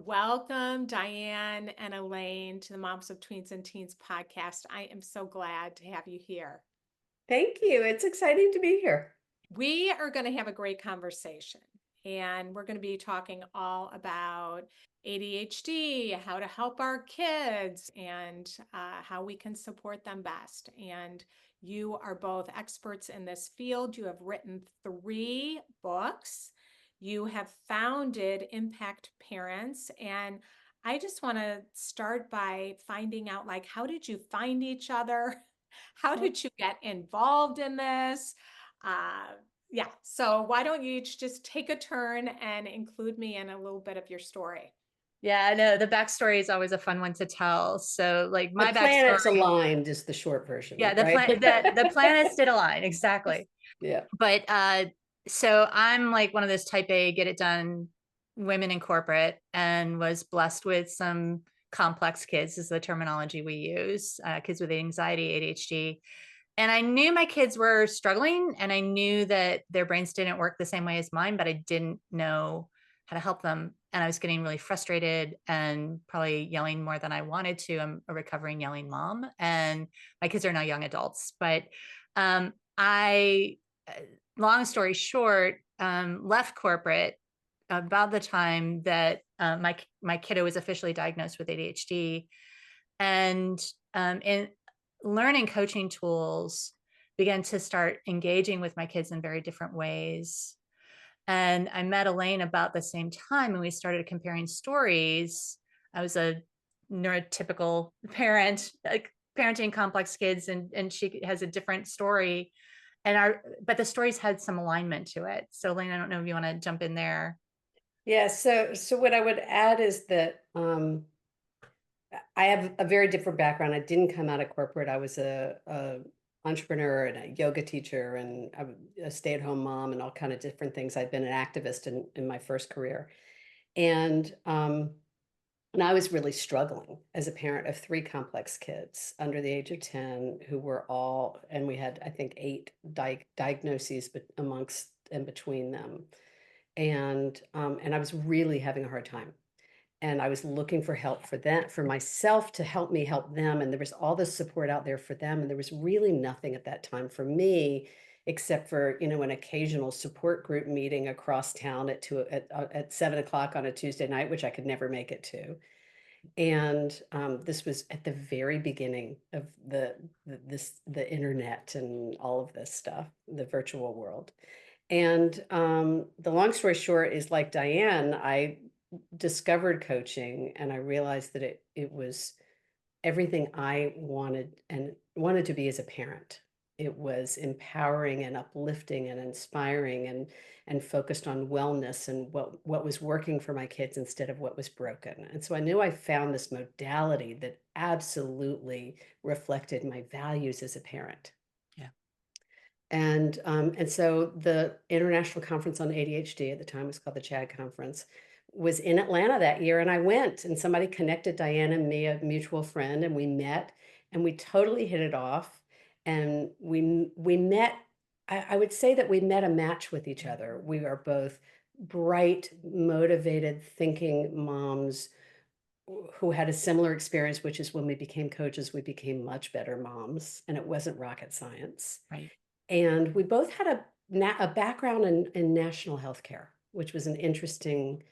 Welcome, Diane and Elaine, to the Moms of Tweens and Teens podcast. I am so glad to have you here. Thank you. It's exciting to be here. We are going to have a great conversation, and we're going to be talking all about ADHD, how to help our kids, and how we can support them best. And you are both experts in this field. You have written 3 books. You have founded ImpactParents, and I just want to start by finding out, like, how did you find each other? How did you get involved in this? Uh, yeah, so why don't you each just take a turn and include me in a little bit of your story? Yeah, I know the backstory is always a fun one to tell. So like The my planets backstory, aligned is the short version, yeah, the right? the planets did align, exactly. Yeah. But so I'm like one of those type A, get it done women in corporate, and was blessed with some complex kids is the terminology we use, kids with anxiety, ADHD. And I knew my kids were struggling, and I knew that their brains didn't work the same way as mine, but I didn't know how to help them. And I was getting really frustrated and probably yelling more than I wanted to. I'm a recovering yelling mom, and my kids are now young adults. But I, long story short, left corporate about the time that my kiddo was officially diagnosed with ADHD, and in learning coaching tools, began to start engaging with my kids in very different ways. And I met Elaine about the same time, and we started comparing stories. I was a neurotypical parent, like parenting complex kids, and she has a different story. But the stories had some alignment to it. So Elaine, I don't know if you want to jump in there. Yeah. So what I would add is that I have a very different background. I didn't come out of corporate. I was a entrepreneur and a yoga teacher and a stay-at-home mom and all kind of different things. I'd been an activist in my first career. And I was really struggling as a parent of 3 complex kids under the age of 10 who were all, and we had, I think, 8 diagnoses amongst and between them. And I was really having a hard time. And I was looking for help for myself to help me help them. And there was all this support out there for them. And there was really nothing at that time for me, except for, an occasional support group meeting across town at 7 o'clock on a Tuesday night, which I could never make it to. And this was at the very beginning of the internet and all of this stuff, the virtual world. And the long story short is, like Diane, I discovered coaching, and I realized that it was everything I wanted to be as a parent. It was empowering and uplifting and inspiring and focused on wellness and what was working for my kids instead of what was broken. And so I knew I found this modality that absolutely reflected my values as a parent. Yeah. And so the International Conference on ADHD at the time was called the CHAD Conference, was in Atlanta that year. And I went, and somebody connected Diane and me, a mutual friend, and we met, and we totally hit it off. And we met, I would say that we met a match with each other. We are both bright, motivated, thinking moms who had a similar experience, which is when we became coaches, we became much better moms, and it wasn't rocket science. Right. And we both had a background in national healthcare, which was an interesting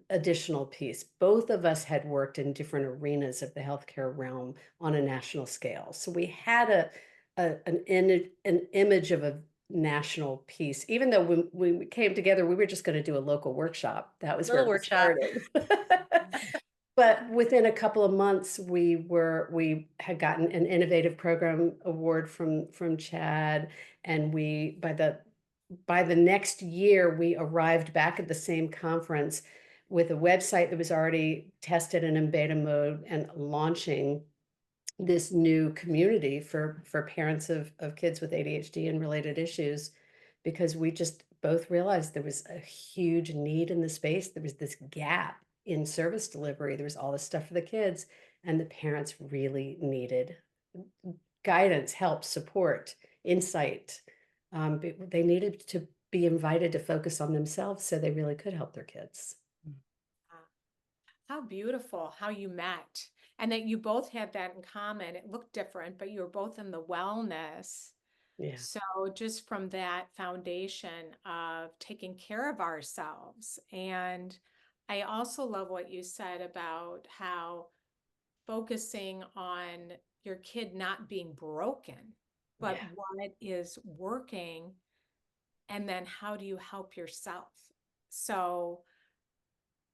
additional piece. Both of us had worked in different arenas of the healthcare realm on a national scale. So we had an image of a national piece, even though when we came together, we were just going to do a local workshop. That was Little where we workshop. started. But within a couple of months, we had gotten an innovative program award from Chad, and by the next year, we arrived back at the same conference with a website that was already tested and in beta mode, and launching this new community for parents of kids with ADHD and related issues, because we just both realized there was a huge need in the space. There was this gap in service delivery. There was all this stuff for the kids, and the parents really needed guidance, help, support, insight. They needed to be invited to focus on themselves so they really could help their kids. beautiful how you met and that you both had that in common. It looked different, but you were both in the wellness. Yeah. So just from that foundation of taking care of ourselves. And I also love what you said about how focusing on your kid not being broken, but Yeah. what is working, and then how do you help yourself? So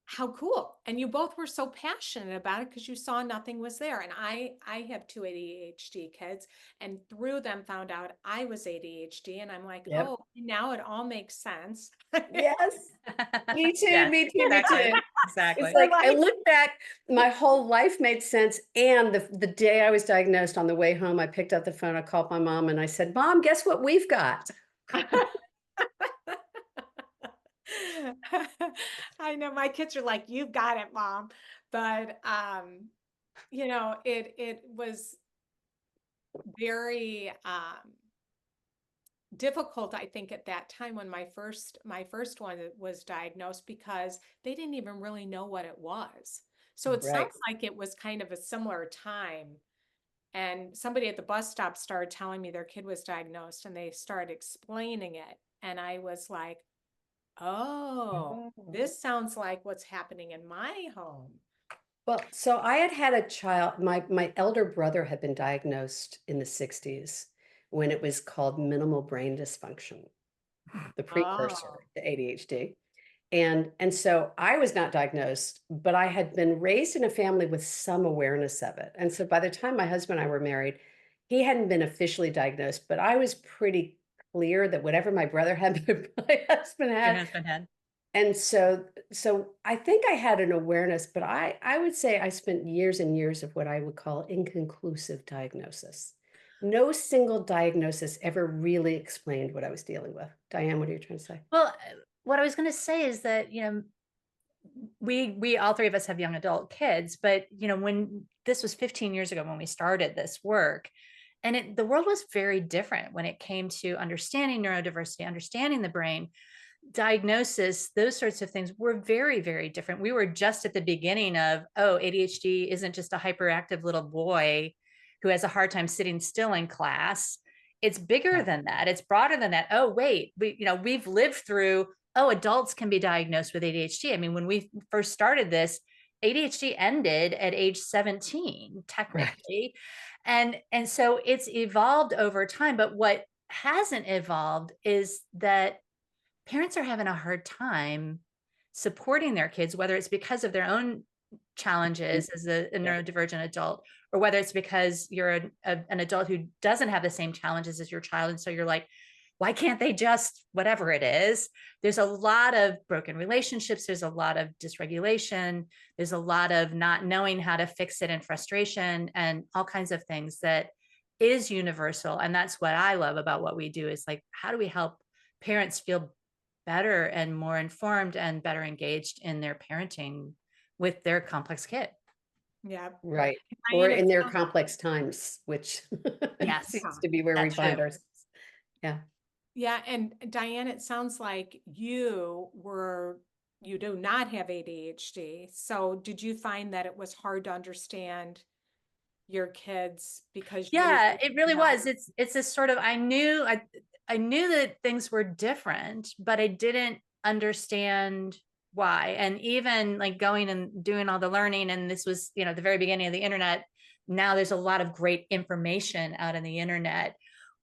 how cool. And you both were so passionate about it because you saw nothing was there. And I have two ADHD kids, and through them found out I was ADHD. And I'm like, Yep. oh, now it all makes sense. Yes. Me too. Yes, Me too. Me exactly. too. Exactly. It's like I Like- look back, my whole life made sense. And the day I was diagnosed, on the way home, I picked up the phone, I called my mom and I said, Mom, guess what we've got? I know my kids are like, you've got it, Mom. But it was very difficult, I think, at that time when my first one was diagnosed, because they didn't even really know what it was. So it Right. sounds like it was kind of a similar time. And somebody at the bus stop started telling me their kid was diagnosed, and they started explaining it. And I was like, oh, this sounds like what's happening in my home. Well, so I had a child, my elder brother had been diagnosed in the 60s when it was called minimal brain dysfunction, the precursor Oh, to ADHD. And so I was not diagnosed, but I had been raised in a family with some awareness of it. And so by the time my husband and I were married, he hadn't been officially diagnosed, but I was pretty clear that whatever my brother had, my husband Your had. husband had. And so I think I had an awareness, but I would say I spent years and years of what I would call inconclusive diagnosis. No single diagnosis ever really explained what I was dealing with. Diane, what are you trying to say? Well, what I was going to say is that, we all three of us have young adult kids, but when this was 15 years ago when we started this work, and the world was very different when it came to understanding neurodiversity, understanding the brain, diagnosis, those sorts of things were very, very different. We were just at the beginning of, oh, ADHD isn't just a hyperactive little boy who has a hard time sitting still in class. It's bigger than that. It's broader than that. Oh, wait, we've lived through, oh, adults can be diagnosed with ADHD. I mean, when we first started this, ADHD ended at age 17, technically. Right. And so it's evolved over time. But what hasn't evolved is that parents are having a hard time supporting their kids, whether it's because of their own challenges as a neurodivergent adult, or whether it's because you're an adult who doesn't have the same challenges as your child. And so you're like, why can't they just, whatever it is? There's a lot of broken relationships. There's a lot of dysregulation. There's a lot of not knowing how to fix it, and frustration, and all kinds of things that is universal. And that's what I love about what we do, is like, how do we help parents feel better and more informed and better engaged in their parenting with their complex kid? yeah. Right. I Or mean, in their complex times, which Yes, seems to be where we that's find true. ourselves. Yeah. Yeah. And Diane, it sounds like you do not have ADHD. So did you find that it was hard to understand your kids because Yeah, it really Yeah. was. It's this sort of, I knew that things were different, but I didn't understand why. And even like going and doing all the learning, and this was, the very beginning of the internet. Now there's a lot of great information out on the internet,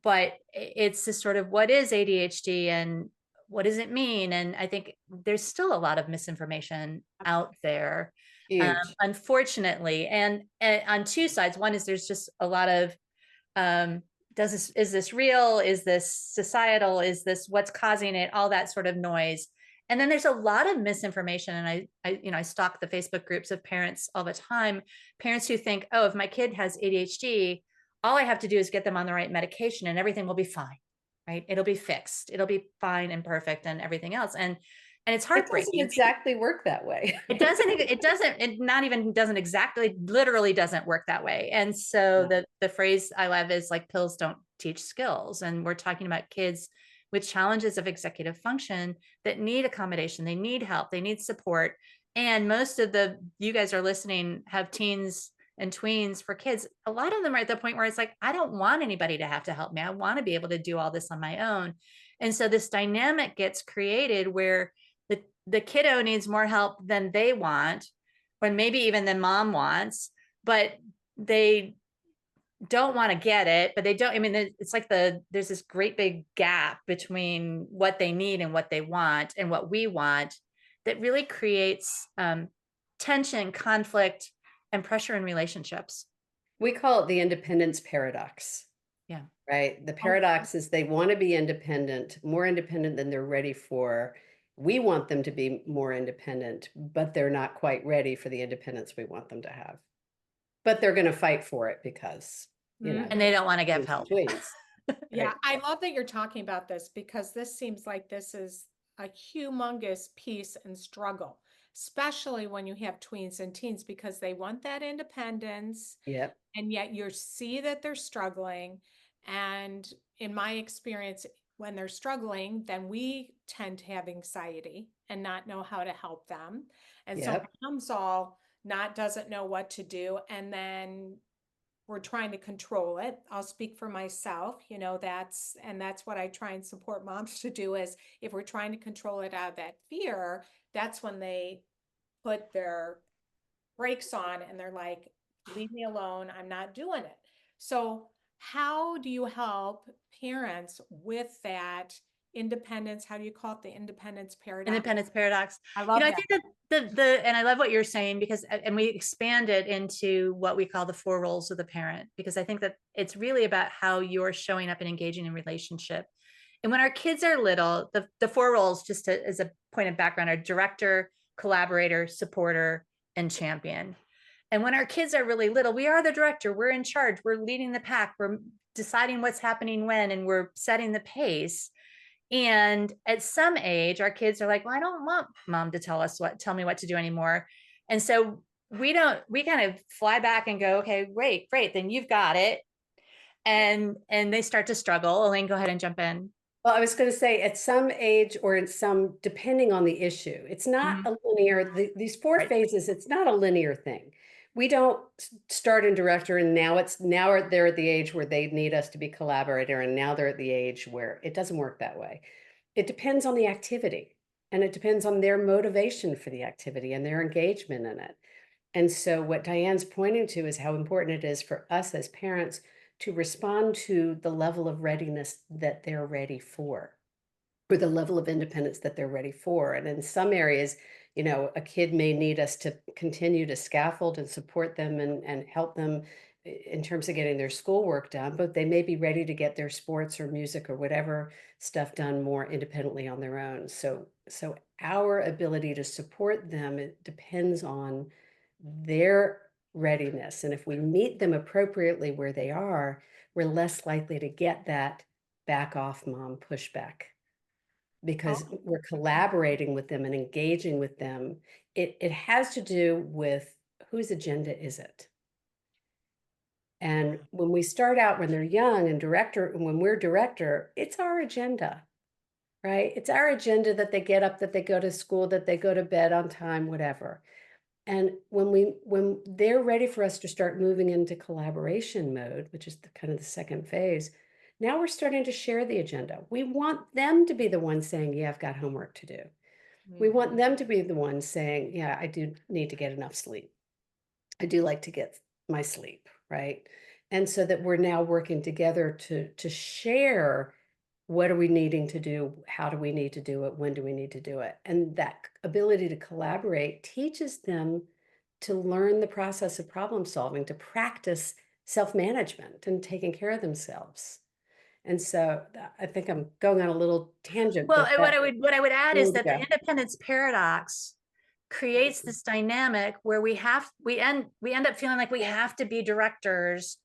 but it's this sort of, what is ADHD and what does it mean? And I think there's still a lot of misinformation out there. Huge. Unfortunately, and on two sides. One is there's just a lot of, is this real? Is this societal? Is this what's causing it? All that sort of noise. And then there's a lot of misinformation. And I stalk the Facebook groups of parents all the time. Parents who think, oh, if my kid has ADHD, all I have to do is get them on the right medication and everything will be fine, right? It'll be fixed. It'll be fine and perfect and everything else. And it's It doesn't heartbreaking. exactly work that way. It literally doesn't work that way. And so the phrase I love is like, pills don't teach skills. And we're talking about kids with challenges of executive function that need accommodation, they need help, they need support. And most of you guys are listening, have teens and tweens for kids. A lot of them are at the point where it's like, I don't want anybody to have to help me. I want to be able to do all this on my own. And so this dynamic gets created where the kiddo needs more help than they want, when maybe even than mom wants, but they don't want to get it, but they don't. I mean, it's like there's this great big gap between what they need and what they want and what we want, that really creates tension, conflict, and pressure in relationships. We call it the independence paradox. Yeah. Right. The paradox is they want to be independent, more independent than they're ready for. We want them to be more independent, but they're not quite ready for the independence we want them to have. But they're going to fight for it because, you know, and they don't want to give tweens help. and tweens. Yeah, Right. I love that you're talking about this, because this seems like this is a humongous piece and struggle, especially when you have tweens and teens, because they want that independence, Yep. and yet you see that they're struggling. And in my experience, when they're struggling, then we tend to have anxiety and not know how to help them. And so Yep. mom's doesn't know what to do. And then we're trying to control it. I'll speak for myself, that's what I try and support moms to do, is if we're trying to control it out of that fear, that's when they put their brakes on and they're like, leave me alone, I'm not doing it. So how do you help parents with that independence? How do you call it? The independence paradox? Independence paradox. I love I that. think that and I love what you're saying, because, and we expand it into what we call the 4 roles of the parent, because I think that it's really about how you're showing up and engaging in relationship. And when our kids are little, the 4 roles, just as a point of background, are director, collaborator, supporter, and champion. And when our kids are really little, we are the director, we're in charge, we're leading the pack, we're deciding what's happening when, and we're setting the pace. And at some age, our kids are like, well, I don't want mom to tell me what to do anymore. And so we kind of fly back and go, okay, great, then you've got it. And they start to struggle. Elaine, go ahead and jump in. Well, I was going to say, at some age or in some, depending on the issue, it's not a linear, these 4 phases, it's not a linear thing. We don't start in director and now they're at the age where they need us to be collaborator, and now they're at the age where it doesn't work that way. It depends on the activity, and it depends on their motivation for the activity and their engagement in it. And so what Diane's pointing to is how important it is for us as parents to respond to the level of readiness that they're ready for, or the level of independence that they're ready for. And in some areas, a kid may need us to continue to scaffold and support them and help them in terms of getting their schoolwork done, but they may be ready to get their sports or music or whatever stuff done more independently on their own. So our ability to support them, it depends on their readiness. And if we meet them appropriately where they are, we're less likely to get that back off mom pushback, because we're collaborating with them and engaging with them. It has to do with whose agenda is it? And when we start out, when they're young and when we're director, it's our agenda, right? It's our agenda that they get up, that they go to school, that they go to bed on time, whatever. And when they're ready for us to start moving into collaboration mode, which is kind of the second phase, now we're starting to share the agenda. We want them to be the ones saying, yeah, I've got homework to do. We want them to be the ones saying, yeah, I do need to get enough sleep. I do like to get my sleep, right? And so that we're now working together to share, what are we needing to do? How do we need to do it? When do we need to do it? And that ability to collaborate teaches them to learn the process of problem solving, to practice self-management and taking care of themselves. And so I think I'm going on a little tangent. Well, but what I would add is that the yeah. independence paradox creates this dynamic where we end up feeling like we have to be directors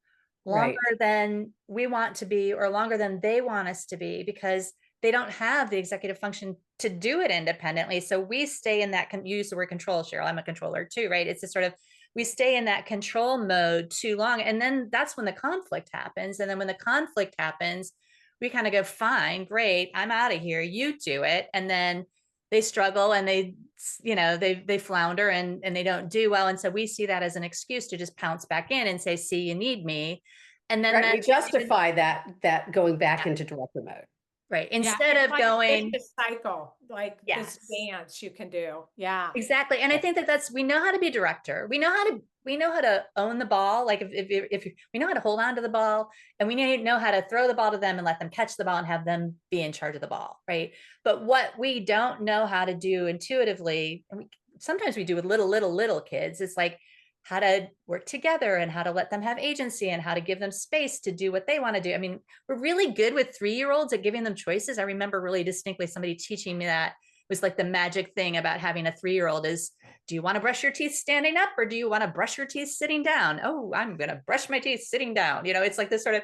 longer Right. than we want to be, or longer than they want us to be, because they don't have the executive function to do it independently. So we stay in that, you use the word control, Cheryl, I'm a controller too, right? It's just sort of, we stay in that control mode too long. And then that's when the conflict happens. And then when the conflict happens, we kind of go, fine, great, I'm out of here, you do it. And then they struggle and they, you know, they flounder and they don't do well. And so we see that as an excuse to just pounce back in and say, see, you need me. And then Right, we that's justify that going back Yeah. into director mode. right. Yeah, Instead it's of like a going, vicious cycle, like this yes, dance you can do. Yeah. exactly. And I think that we know how to be director. We know how to own the ball. Like if we know how to hold on to the ball, and we know how to throw the ball to them and let them catch the ball and have them be in charge of the ball. Right. But what we don't know how to do intuitively, and sometimes we do with little kids, it's like how to work together and how to let them have agency and how to give them space to do what they want to do. I mean, we're really good with 3-year-olds at giving them choices. I remember really distinctly somebody teaching me that was like the magic thing about having a 3-year-old is, do you want to brush your teeth standing up or do you want to brush your teeth sitting down? Oh, I'm going to brush my teeth sitting down. You know, it's like this sort of,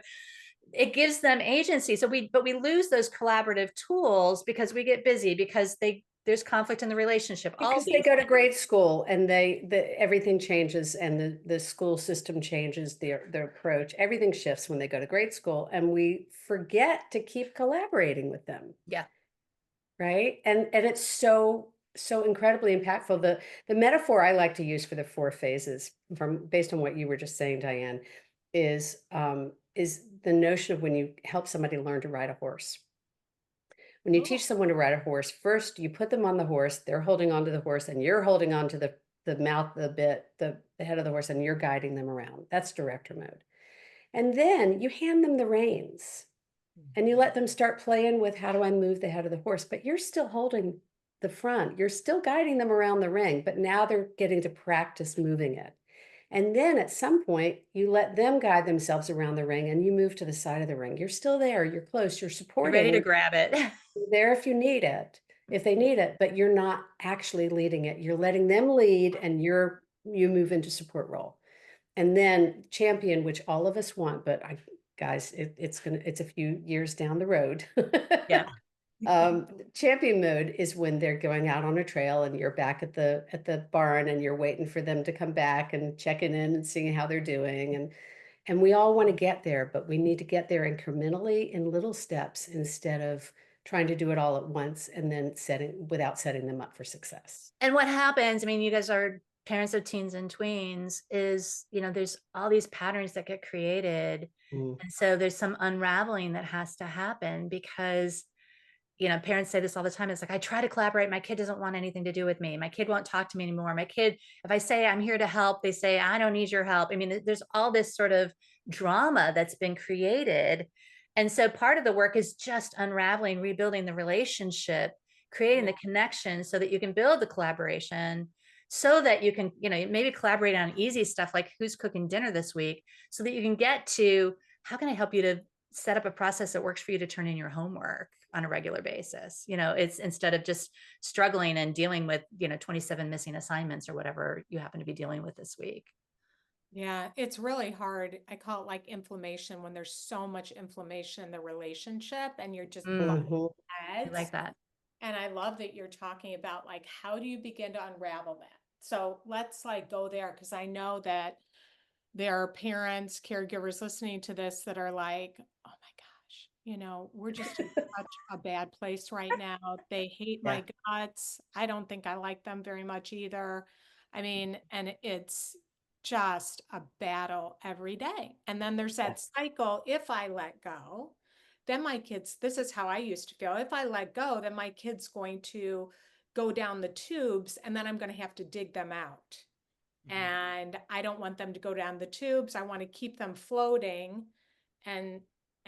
it gives them agency. So we lose those collaborative tools because we get busy, because there's conflict in the relationship. Because they go to grade school and everything changes and the school system changes, their approach, everything shifts when they go to grade school, and we forget to keep collaborating with them. Yeah. Right. And it's so incredibly impactful. The metaphor I like to use for the 4 phases, based on what you were just saying, Diane, is the notion of when you help somebody learn to ride a horse. When you teach someone to ride a horse, first you put them on the horse, they're holding onto the horse, and you're holding on to the mouth, the bit, the head of the horse, and you're guiding them around. That's director mode. And then you hand them the reins and you let them start playing with, how do I move the head of the horse? But you're still holding the front. You're still guiding them around the ring, but now they're getting to practice moving it. And then at some point, you let them guide themselves around the ring and you move to the side of the ring. You're still there. You're close. You're supporting. You're ready to grab it. You're there if you need it, if they need it, but you're not actually leading it. You're letting them lead and you move into support role. And then champion, which all of us want, but guys, it's a few years down the road. Yeah. Champion mode is when they're going out on a trail and you're back at the barn and you're waiting for them to come back and checking in and seeing how they're doing. And we all want to get there, but we need to get there incrementally in little steps instead of trying to do it all at once and then without setting them up for success. And what happens, I mean, you guys are parents of teens and tweens, is, you know, there's all these patterns that get created. And so there's some unraveling that has to happen because, you know, parents say this all the time. It's like, I try to collaborate. My kid doesn't want anything to do with me. My kid won't talk to me anymore. My kid, if I say I'm here to help, they say, I don't need your help. I mean, there's all this sort of drama that's been created. And so part of the work is just unraveling, rebuilding the relationship, creating the connection so that you can build the collaboration, so that you can, you know, maybe collaborate on easy stuff like who's cooking dinner this week, so that you can get to, how can I help you to set up a process that works for you to turn in your homework on a regular basis? You know, it's instead of just struggling and dealing with, you know, 27 missing assignments or whatever you happen to be dealing with this week. Yeah, it's really hard. I call it like inflammation, when there's so much inflammation in the relationship and you're just butting I heads. like that. And I love that you're talking about like, how do you begin to unravel that? So let's like go there, because I know that there are parents, caregivers listening to this that are like, oh my gosh, you know, we're just in such a bad place right now. They hate my guts. I don't think I like them very much either. I mean, and it's just a battle every day. And then there's that cycle. If I let go, then my kids, this is how I used to feel. If I let go, then my kid's going to go down the tubes and then I'm going to have to dig them out. And I don't want them to go down the tubes. I want to keep them floating. And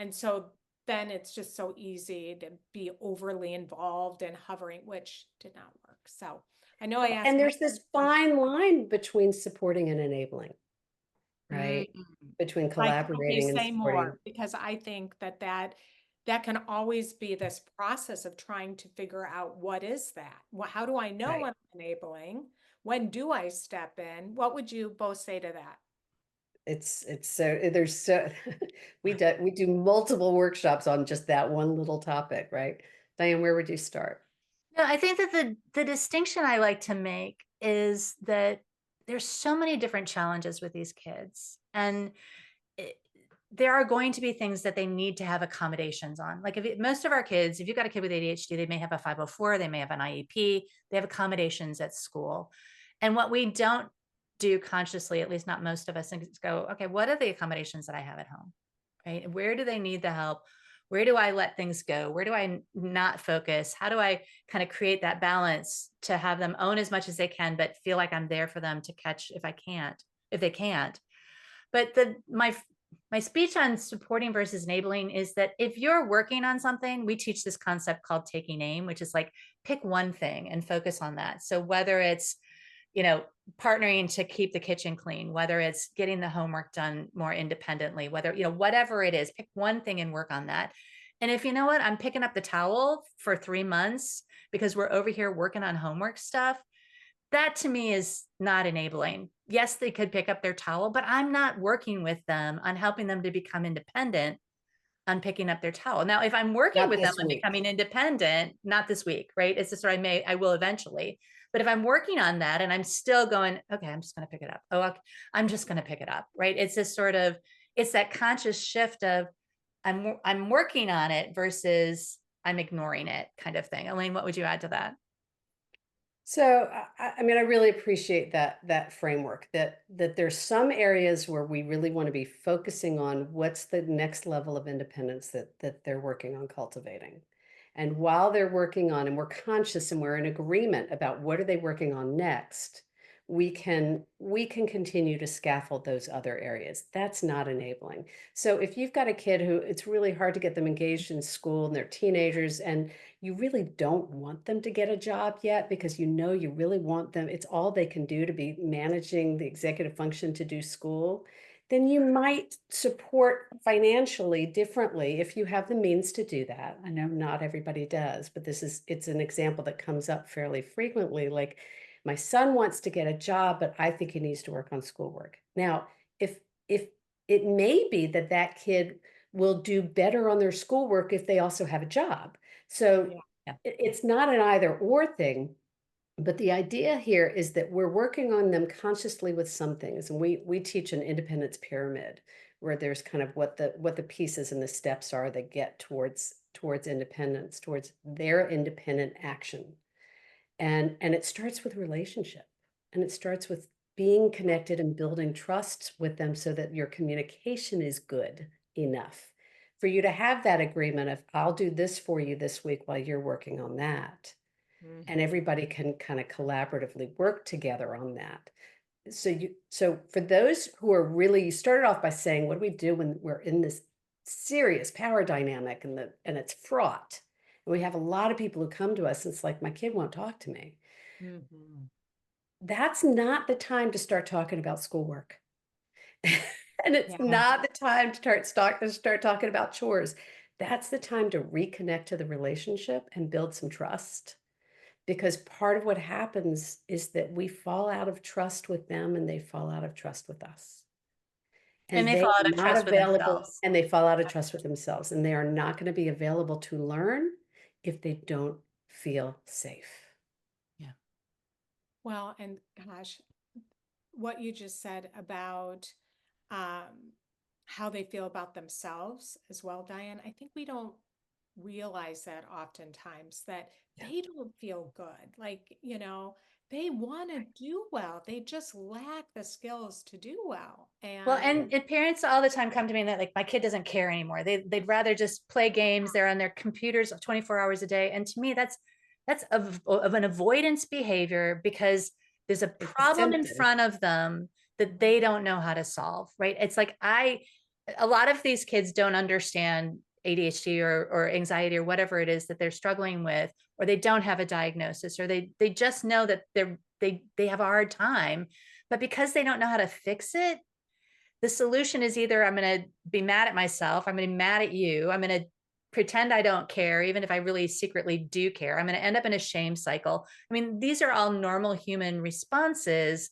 so then it's just so easy to be overly involved and hovering, which did not work. So I know I asked. And there's this fine line between supporting and enabling, right? Between collaborating and say supporting. more, because I think that can always be this process of trying to figure out, what is that? Well, how do I know when I'm enabling? When do I step in? What would you both say to that? It's so there's so we do multiple workshops on just that one little topic, right? Diane, where would you start? No, I think that the distinction I like to make is that there's so many different challenges with these kids, and there are going to be things that they need to have accommodations on. Like most of our kids, if you've got a kid with ADHD, they may have a 504, they may have an IEP, they have accommodations at school. And what we don't do consciously, at least not most of us, is go, okay, what are the accommodations that I have at home, right? Where do they need the help? Where do I let things go? Where do I not focus? How do I kind of create that balance to have them own as much as they can, but feel like I'm there for them to catch if they can't. But my speech on supporting versus enabling is that if you're working on something, we teach this concept called taking aim, which is like pick one thing and focus on that. So whether it's, partnering to keep the kitchen clean, whether it's getting the homework done more independently, whether, whatever it is, pick one thing and work on that. And if you know what, I'm picking up the towel for 3 months because we're over here working on homework stuff, that to me is not enabling. Yes, they could pick up their towel, but I'm not working with them on helping them to become independent on picking up their towel. Now, if I'm working with them on becoming independent, not this week, right? It's just, or I will eventually. But if I'm working on that and I'm still going, okay, I'm just going to pick it up. Oh, okay, I'm just going to pick it up, right? It's this sort of, it's that conscious shift of I'm working on it versus I'm ignoring it kind of thing. Elaine, what would you add to that? So, I mean, I really appreciate that framework, that there's some areas where we really want to be focusing on what's the next level of independence that they're working on cultivating. And while they're working on, and we're conscious and we're in agreement about what are they working on next, we can continue to scaffold those other areas. That's not enabling. So if you've got a kid who it's really hard to get them engaged in school and they're teenagers and you really don't want them to get a job yet because you really want them, it's all they can do to be managing the executive function to do school, then you might support financially differently if you have the means to do that. I know not everybody does, but it's an example that comes up fairly frequently. Like, my son wants to get a job, but I think he needs to work on schoolwork. Now, if it may be that kid will do better on their schoolwork if they also have a job. So it's not an either or thing. But the idea here is that we're working on them consciously with some things. And we teach an independence pyramid where there's kind of what the pieces and the steps are that get towards independence, towards their independent action. And it starts with relationship, and it starts with being connected and building trust with them so that your communication is good enough for you to have that agreement of, I'll do this for you this week while you're working on that. And everybody can kind of collaboratively work together on that. So for those who are really, you started off by saying, what do we do when we're in this serious power dynamic and it's fraught? And we have a lot of people who come to us and it's like, my kid won't talk to me. That's not the time to start talking about schoolwork. And it's not the time to start talking about chores. That's the time to reconnect to the relationship and build some trust. Because part of what happens is that we fall out of trust with them and they fall out of trust with us. And they fall out of trust with themselves. And they fall out of trust with themselves. And they are not going to be available to learn if they don't feel safe. Yeah. Well, and gosh, what you just said about how they feel about themselves as well, Diane, I think we don't realize that oftentimes that they don't feel good. Like, they want to do well. They just lack the skills to do well. And parents all the time come to me and they're like, my kid doesn't care anymore. They'd rather just play games. They're on their computers 24 hours a day. And to me, that's of an avoidance behavior because there's a problem in front of them that they don't know how to solve, right? It's like a lot of these kids don't understand ADHD or anxiety or whatever it is that they're struggling with, or they don't have a diagnosis, or they just know that they have a hard time, but because they don't know how to fix it, the solution is either I'm going to be mad at myself, I'm going to be mad at you, I'm going to pretend I don't care, even if I really secretly do care. I'm going to end up in a shame cycle. I mean, these are all normal human responses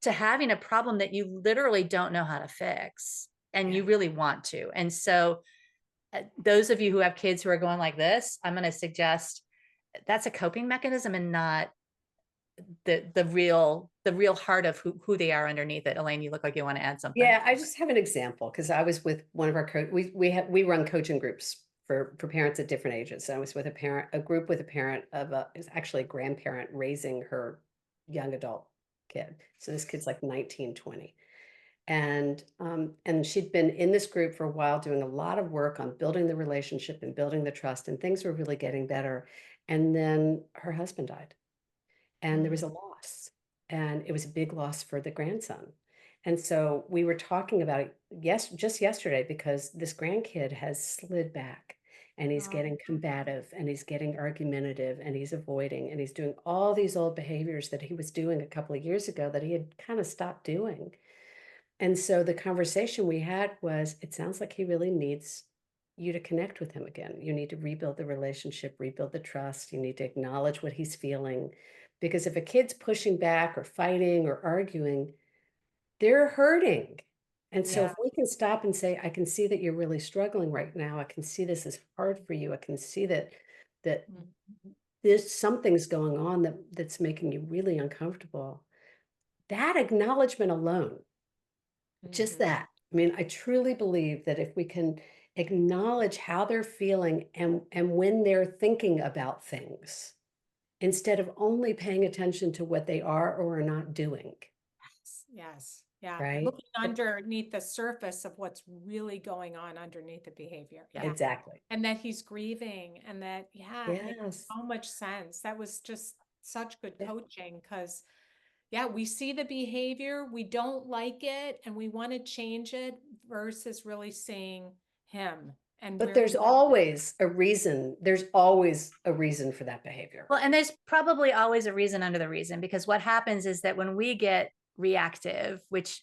to having a problem that you literally don't know how to fix and you really want to. And so those of you who have kids who are going like this, I'm going to suggest that's a coping mechanism and not the real the real heart of who they are underneath it. Elaine, you look like you want to add something. Yeah, I just have an example because I was with one of our we run coaching groups for parents at different ages. So I was with a group with a parent of it's actually a grandparent raising her young adult kid. So this kid's like 19, 20. And she'd been in this group for a while doing a lot of work on building the relationship and building the trust, and things were really getting better. And then her husband died, and there was a loss, and it was a big loss for the grandson. And so we were talking about it just yesterday, because this grandkid has slid back, and he's getting combative, and he's getting argumentative, and he's avoiding, and he's doing all these old behaviors that he was doing a couple of years ago that he had kind of stopped doing. And so the conversation we had was, it sounds like he really needs you to connect with him again. You need to rebuild the relationship, rebuild the trust. You need to acknowledge what he's feeling. Because if a kid's pushing back or fighting or arguing, they're hurting. And so if we can stop and say, I can see that you're really struggling right now. I can see this is hard for you. I can see that there's something's going on that's making you really uncomfortable. That acknowledgement alone, just that. I mean, I truly believe that if we can acknowledge how they're feeling and when they're thinking about things, instead of only paying attention to what they are or are not doing. Yes. Yeah. Right. Looking underneath the surface of what's really going on underneath the behavior. Yeah. Exactly. And that he's grieving, and that, it makes so much sense. That was just such good coaching, because we see the behavior, we don't like it, and we want to change it, versus really seeing him. But there's always a reason. There's always a reason for that behavior. Well, and there's probably always a reason under the reason, because what happens is that when we get reactive, which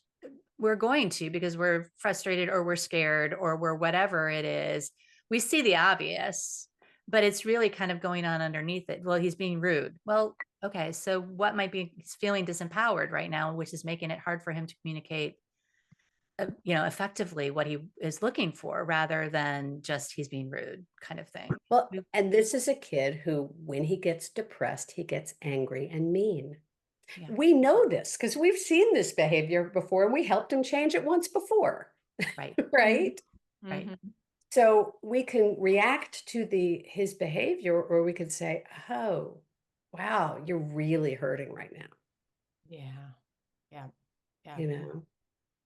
we're going to, because we're frustrated or we're scared or we're whatever it is, we see the obvious, but it's really kind of going on underneath it. Well, he's being rude. Well, okay, so what might be, he's feeling disempowered right now, which is making it hard for him to communicate effectively what he is looking for, rather than just he's being rude kind of thing. Well, and this is a kid who, when he gets depressed, he gets angry and mean. Yeah. We know this because we've seen this behavior before, and we helped him change it once before. Right. Right. Right. So we can react to his behavior, or we could say, oh, wow, you're really hurting right now. Yeah. You know?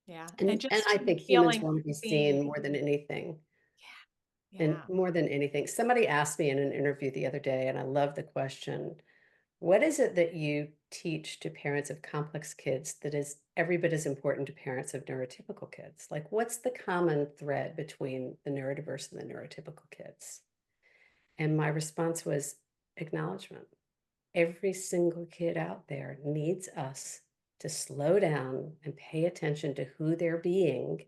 Yeah. And I think humans want to be seen more than anything. Yeah. And more than anything. Somebody asked me in an interview the other day, and I love the question, what is it that you teach to parents of complex kids that is every bit as important to parents of neurotypical kids? Like, what's the common thread between the neurodiverse and the neurotypical kids? And my response was acknowledgement. Every single kid out there needs us to slow down and pay attention to who they're being,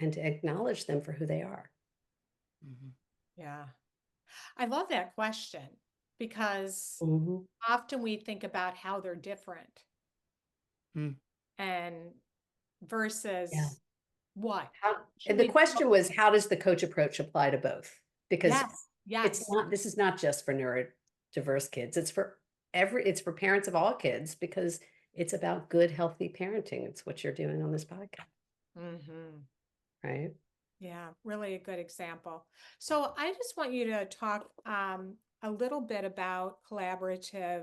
and to acknowledge them for who they are. Yeah. I love that question, because often we think about how they're different and versus what. And the question was, how does the coach approach apply to both? Because this is not just for neurodiverse kids. It's for parents of all kids, because it's about good, healthy parenting. It's what you're doing on this podcast. Right. Yeah, really a good example. So I just want you to talk a little bit about collaborative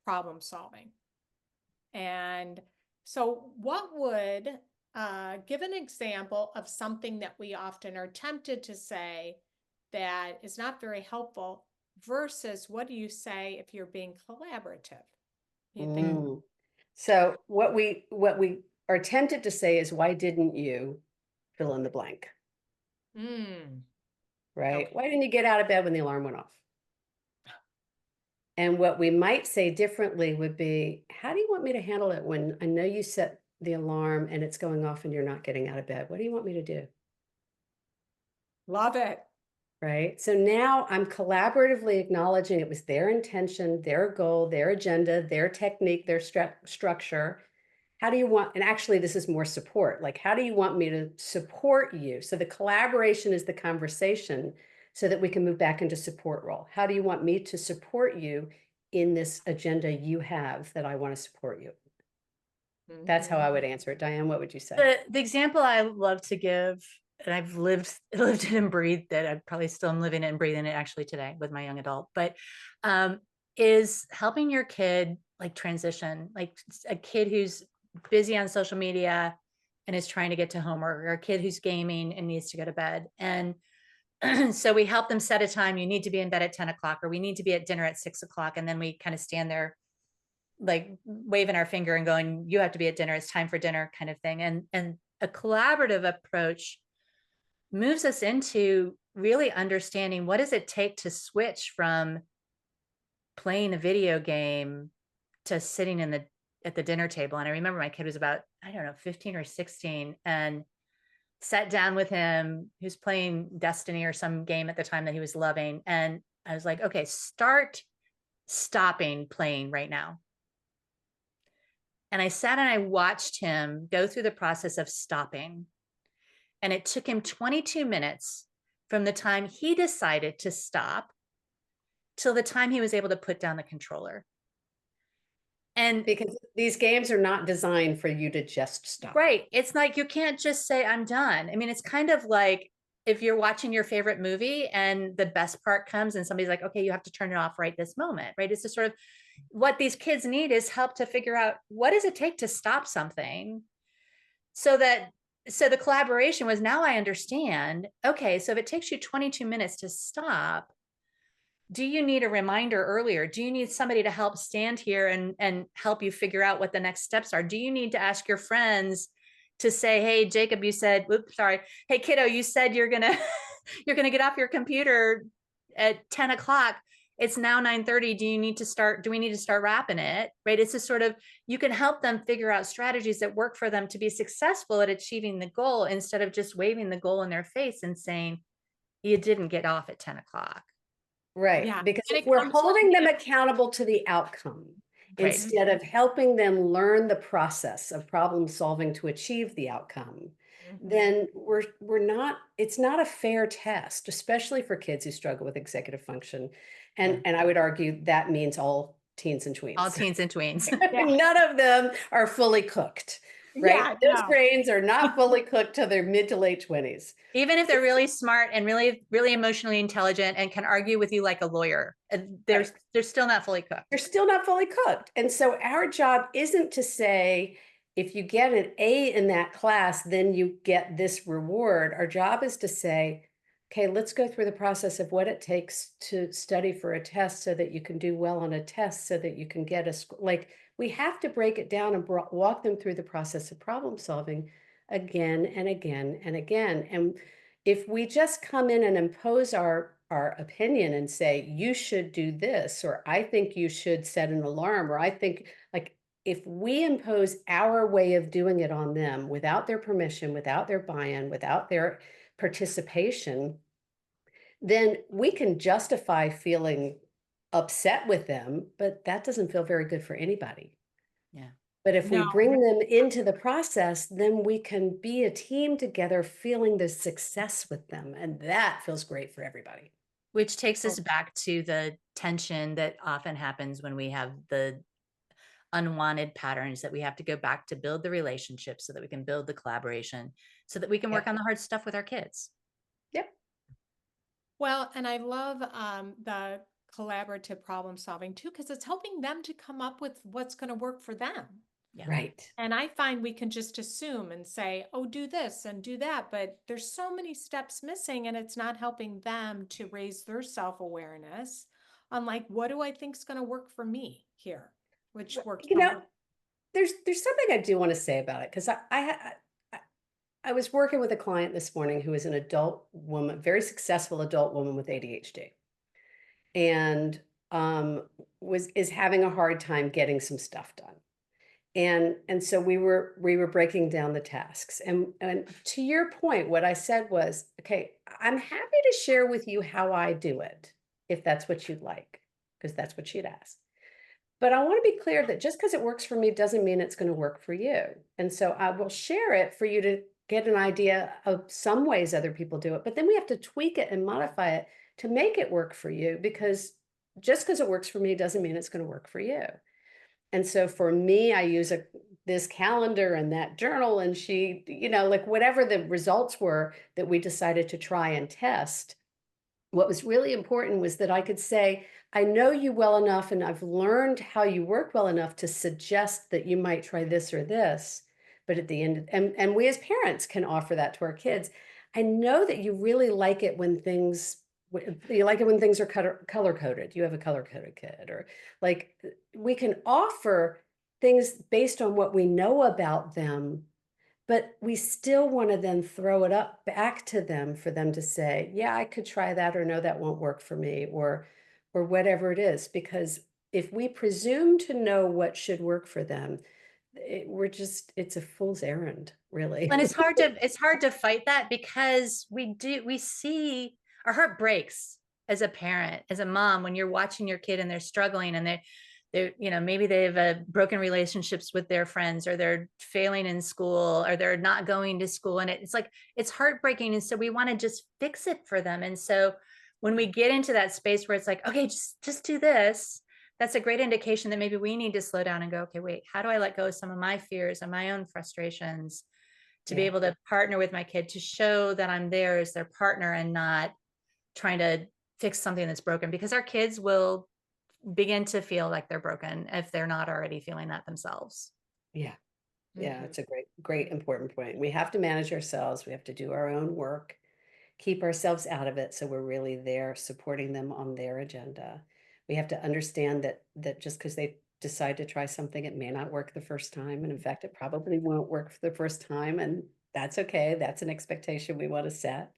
problem solving. And so what would, give an example of something that we often are tempted to say that is not very helpful, versus what do you say if you're being collaborative? You think? So what we are tempted to say is, why didn't you fill in the blank? Right? Okay. Why didn't you get out of bed when the alarm went off? And what we might say differently would be, how do you want me to handle it when I know you set the alarm and it's going off and you're not getting out of bed? What do you want me to do? Love it. Right? So now I'm collaboratively acknowledging it was their intention, their goal, their agenda, their technique, their structure. How do you want, and actually this is more support, like, how do you want me to support you? So the collaboration is the conversation, so that we can move back into support role. How do you want me to support you in this agenda you have that I want to support you? That's how I Mhm. would answer it. Diane, what would you say? The example I love to give, and I've lived it and breathed it. I probably still am living it and breathing it actually today with my young adult, but is helping your kid like transition, like a kid who's busy on social media and is trying to get to homework, or a kid who's gaming and needs to go to bed. And so we help them set a time. You need to be in bed at 10 o'clock, or we need to be at dinner at 6 o'clock. And then we kind of stand there like waving our finger and going, you have to be at dinner, it's time for dinner, kind of thing. And a collaborative approach moves us into really understanding what does it take to switch from playing a video game to sitting at the dinner table. And I remember my kid was about, I don't know, 15 or 16, and sat down with him. He was playing Destiny or some game at the time that he was loving. And I was like, okay, stopping playing right now. And I sat and I watched him go through the process of stopping. And it took him 22 minutes from the time he decided to stop till the time he was able to put down the controller. And Because these games are not designed for you to just stop. right. It's like, you can't just say, I'm done. I mean, it's kind of like if you're watching your favorite movie and the best part comes and somebody's like, okay, you have to turn it off right this moment, right? It's just sort of what these kids need is help to figure out what does it take to stop something, so the collaboration was, now I understand. Okay, so if it takes you 22 minutes to stop, do you need a reminder earlier? Do you need somebody to help stand here and help you figure out what the next steps are? Do you need to ask your friends to say, hey, Jacob, you said, oops, sorry. Hey, kiddo, you said you're gonna you're gonna get off your computer at 10 o'clock. It's now 9:30. Do we need to start wrapping it? Right. It's just sort of, you can help them figure out strategies that work for them to be successful at achieving the goal, instead of just waving the goal in their face and saying, you didn't get off at 10 o'clock. Right. Yeah. Because And if it we're comes with holding them accountable to the outcome, Right. instead of helping them learn the process of problem solving to achieve the outcome, then we're not, it's not a fair test, especially for kids who struggle with executive function. And I would argue that means all teens and tweens. All teens and tweens. Yeah. None of them are fully cooked, right? Yeah, Those no. brains are not fully cooked till their mid to late 20s. Even if they're really smart and really, really emotionally intelligent and can argue with you like a lawyer, they're still not fully cooked. They're still not fully cooked. And so our job isn't to say, if you get an A in that class, then you get this reward. Our job is to say, okay, let's go through the process of what it takes to study for a test so that you can do well on a test, so that you can get a, like, we have to break it down and walk them through the process of problem solving again and again and again. And if we just come in and impose our opinion and say, you should do this, or I think you should set an alarm, or I think, like, if we impose our way of doing it on them without their permission, without their buy-in, without their participation, then we can justify feeling upset with them, but that doesn't feel very good for anybody. Yeah. But if we No. bring them into the process, then we can be a team together, feeling the success with them. And that feels great for everybody. Which takes us back to the tension that often happens when we have the unwanted patterns, that we have to go back to build the relationship so that we can build the collaboration, so that we can work on the hard stuff with our kids. Yep. Well, and I love the collaborative problem solving too, because it's helping them to come up with what's going to work for them. Yeah. Right. And I find we can just assume and say, oh, do this and do that. But there's so many steps missing, and it's not helping them to raise their self-awareness on, like, what do I think is going to work for me here? Which works. You know, there's something I do want to say about it, because I was working with a client this morning who is an adult woman, very successful adult woman with ADHD, and is having a hard time getting some stuff done. And so we were breaking down the tasks. And to your point, what I said was, okay, I'm happy to share with you how I do it, if that's what you'd like, because that's what she'd asked. But I want to be clear that just because it works for me doesn't mean it's going to work for you. And so I will share it for you to get an idea of some ways other people do it. But then we have to tweak it and modify it to make it work for you, because just because it works for me doesn't mean it's going to work for you. And so for me, I use a this calendar and that journal, and she, like whatever the results were that we decided to try and test. What was really important was that I could say, I know you well enough and I've learned how you work well enough to suggest that you might try this or this. But at the end, and we as parents can offer that to our kids. I know that you really like it when you like it when things are color coded. You have a color coded kid, or like we can offer things based on what we know about them, but we still want to then throw it up back to them for them to say, yeah, I could try that, or no, that won't work for me, or whatever it is. Because if we presume to know what should work for them, it's a fool's errand, really. And it's hard to fight that, because we see our heart breaks as a parent, as a mom, when you're watching your kid and they're struggling, and they're maybe they have broken relationships with their friends, or they're failing in school, or they're not going to school, and it's like, it's heartbreaking. And so we want to just fix it for them. And so when we get into that space where it's like, okay, just do this, that's a great indication that maybe we need to slow down and go, okay, wait, how do I let go of some of my fears and my own frustrations to be able to partner with my kid, to show that I'm there as their partner and not trying to fix something that's broken? Because our kids will begin to feel like they're broken if they're not already feeling that themselves. Yeah. It's a great important point. We have to manage ourselves. We have to do our own work, keep ourselves out of it, so we're really there supporting them on their agenda. We have to understand that just because they decide to try something, it may not work the first time, and in fact it probably won't work for the first time, and that's okay. That's an expectation we want to set,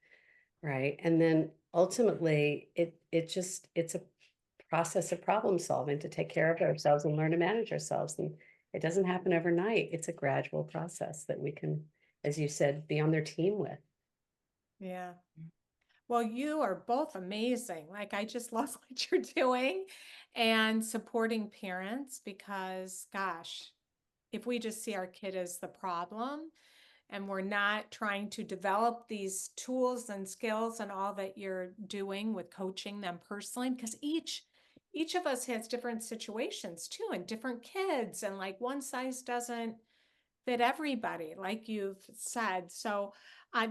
right? And then ultimately it's a process of problem solving to take care of ourselves and learn to manage ourselves. And it doesn't happen overnight. It's a gradual process that we can, as you said, be on their team with. Yeah. Well, you are both amazing. Like, I just love what you're doing and supporting parents, because, gosh, if we just see our kid as the problem and we're not trying to develop these tools and skills and all that you're doing with coaching them personally, because each of us has different situations too, and different kids, and like one size doesn't fit everybody, like you've said. So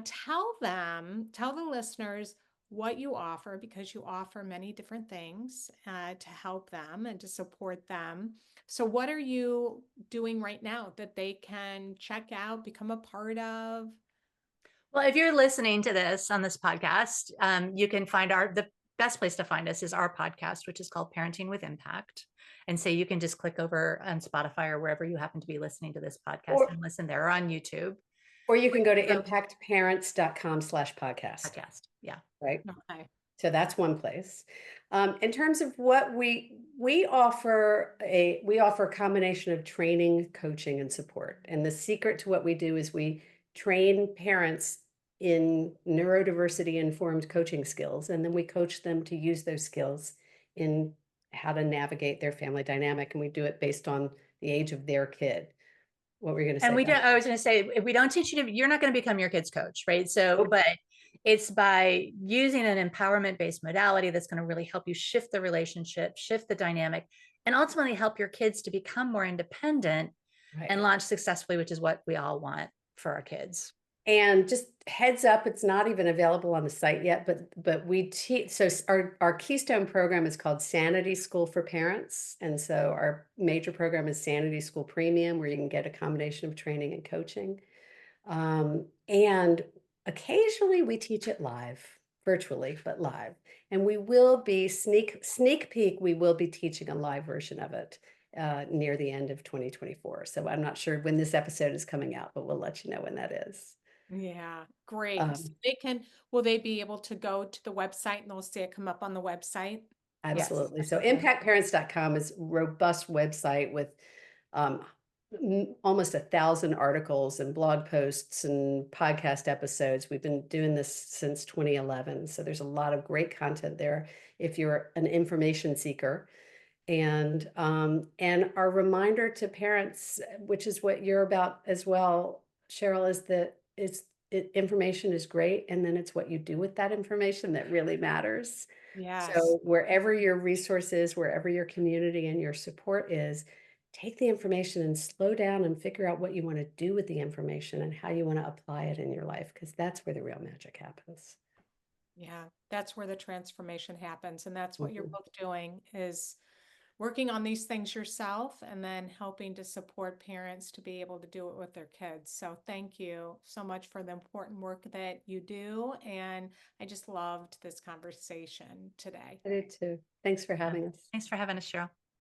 tell the listeners what you offer, because you offer many different things to help them and to support them. So what are you doing right now that they can check out, become a part of? Well, if you're listening to this on this podcast, you can find the best place to find us is our podcast, which is called Parenting with Impact. And so you can just click over on Spotify or wherever you happen to be listening to this podcast and listen there, or on YouTube. Or you can go to impactparents.com/podcast. Yeah. Right. Okay. So that's one place. In terms of what we offer a combination of training, coaching, and support. And the secret to what we do is we train parents in neurodiversity-informed coaching skills, and then we coach them to use those skills in how to navigate their family dynamic. And we do it based on the age of their kid. What were you going to say? And I was going to say, if we don't teach you you're not going to become your kid's coach, right? So, but it's by using an empowerment-based modality that's going to really help you shift the relationship, shift the dynamic, and ultimately help your kids to become more independent and launch successfully, which is what we all want for our kids. And just heads up, it's not even available on the site yet, but we teach. So our Keystone program is called Sanity School for Parents. And so our major program is Sanity School Premium, where you can get a combination of training and coaching. And occasionally we teach it live, virtually, but live. And we will be sneak peek, we will be teaching a live version of it near the end of 2024. So I'm not sure when this episode is coming out, but we'll let you know when that is. Yeah, great. So will they be able to go to the website and they'll see it come up on the website? Absolutely. Yes. So impactparents.com is a robust website with almost 1,000 articles and blog posts and podcast episodes. We've been doing this since 2011. So there's a lot of great content there if you're an information seeker. And our reminder to parents, which is what you're about as well, Cheryl, is that information is great, and then it's what you do with that information that really matters. Yes. So wherever your resource is, wherever your community and your support is, take the information and slow down and figure out what you want to do with the information and how you want to apply it in your life, because that's where the real magic happens. Yeah, that's where the transformation happens. And that's what you're Mhm. both doing, is working on these things yourself and then helping to support parents to be able to do it with their kids. So thank you so much for the important work that you do. And I just loved this conversation today. I do too. Thanks for having us. Thanks for having us, Cheryl.